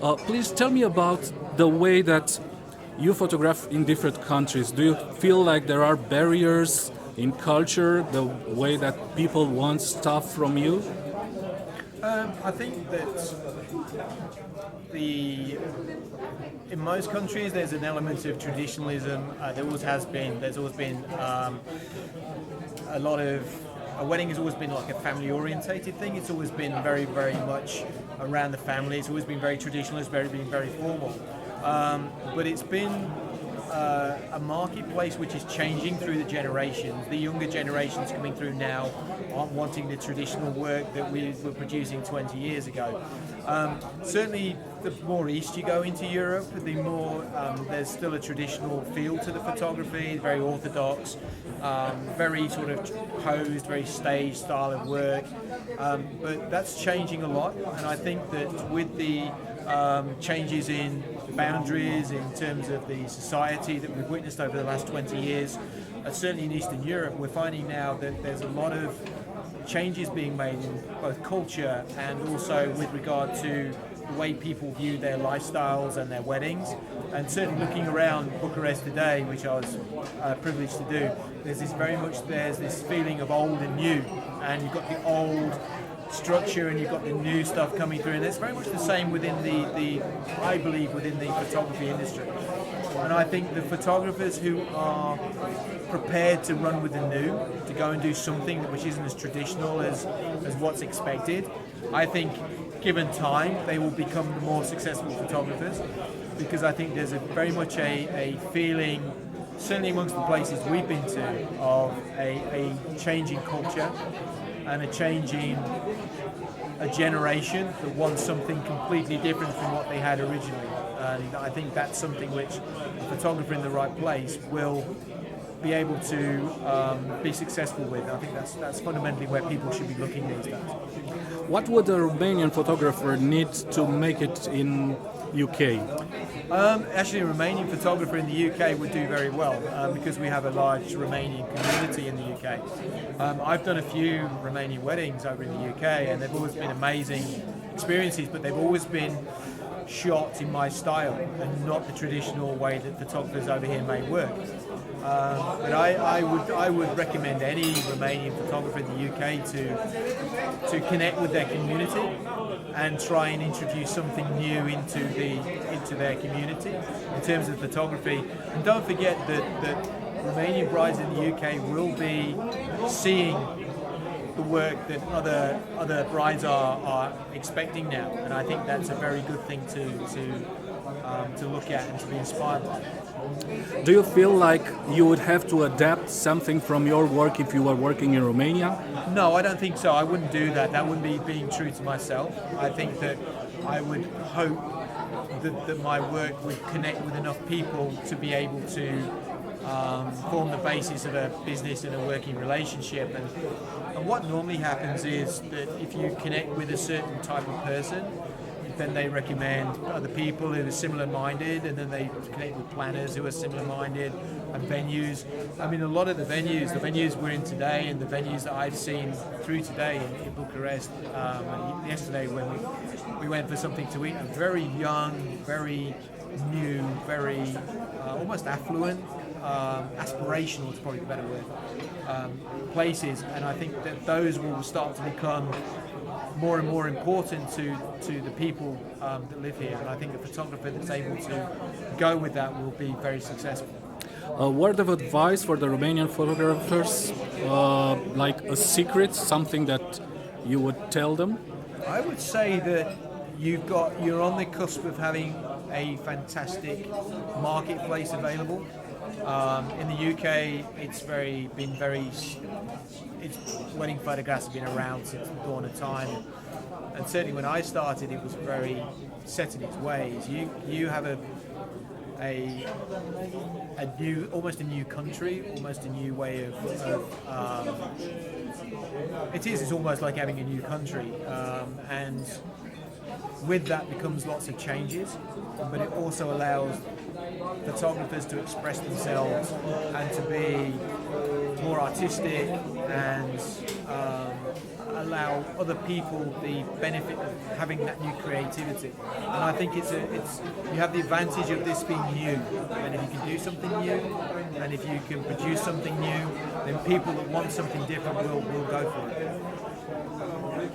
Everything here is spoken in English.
Please tell me about the way that you photograph in different countries. Do you feel like there are barriers in culture, the way that people want stuff from you? I think that the in most countries there's an element of traditionalism. There always has been. There's always been a lot of a wedding has always been like a family orientated thing. It's always been very, very much around the family. It's always been very traditional. It's been very formal. But it's been a marketplace which is changing through the generations. The younger generations coming through now aren't wanting the traditional work that we were producing 20 years ago. Certainly, the more east you go into Europe, the more there's still a traditional feel to the photography, very orthodox, very sort of posed, very staged style of work. But that's changing a lot, and I think that with the changes in boundaries in terms of the society that we've witnessed over the last 20 years, certainly in Eastern Europe, we're finding now that there's a lot of changes being made in both culture and also with regard to the way people view their lifestyles and their weddings. And certainly looking around Bucharest today, which I was privileged to do, there's this feeling of old and new, and you've got the old structure and you've got the new stuff coming through, and it's very much the same within I believe within the photography industry. And I think the photographers who are prepared to run with the new, to go and do something which isn't as traditional as what's expected, I think given time they will become the more successful photographers, because I think there's very much a feeling, certainly amongst the places we've been to, of a changing culture and a changing a generation that wants something completely different from what they had originally. And I think that's something which a photographer in the right place will be able to be successful with. I think that's fundamentally where people should be looking these days. What would a Romanian photographer need to make it in UK? Actually, a Romanian photographer in the UK would do very well because we have a large Romanian community in the UK. I've done a few Romanian weddings over in the UK, and they've always been amazing experiences, but they've always been shot in my style and not the traditional way that photographers over here may work. But I would recommend any Romanian photographer in the UK to connect with their community and try and introduce something new into their community in terms of photography. And don't forget that Romanian brides in the UK will be seeing the work that other brides are expecting now, and I think that's a very good thing to look at and to be inspired by. Do you feel like you would have to adapt something from your work if you were working in Romania? No, I don't think so. I wouldn't do that. That wouldn't be being true to myself. I think that I would hope that my work would connect with enough people to be able to form the basis of a business and a working relationship. And what normally happens is that if you connect with a certain type of person, then they recommend other people who are similar-minded, and then they connect with planners who are similar-minded, and venues. I mean, a lot of the venues we're in today, and the venues that I've seen through today in Bucharest, and yesterday when we went for something to eat, are very young, very new, very almost affluent, aspirational is probably the better word, places, and I think that those will start to become more and more important to the people that live here, and I think a photographer that's able to go with that will be very successful. A word of advice for the Romanian photographers, like a secret, something that you would tell them? I would say that you're on the cusp of having a fantastic marketplace available. In the UK, wedding photographs have been around since the dawn of time, and certainly when I started, it was very set in its ways. You have almost a new country, almost a new way of it's almost like having a new country, and with that becomes lots of changes, but it also allows photographers to express themselves and to be more artistic and allow other people the benefit of having that new creativity. And I think it's you have the advantage of this being new, and if you can do something new, and if you can produce something new, then people that want something different will go for it.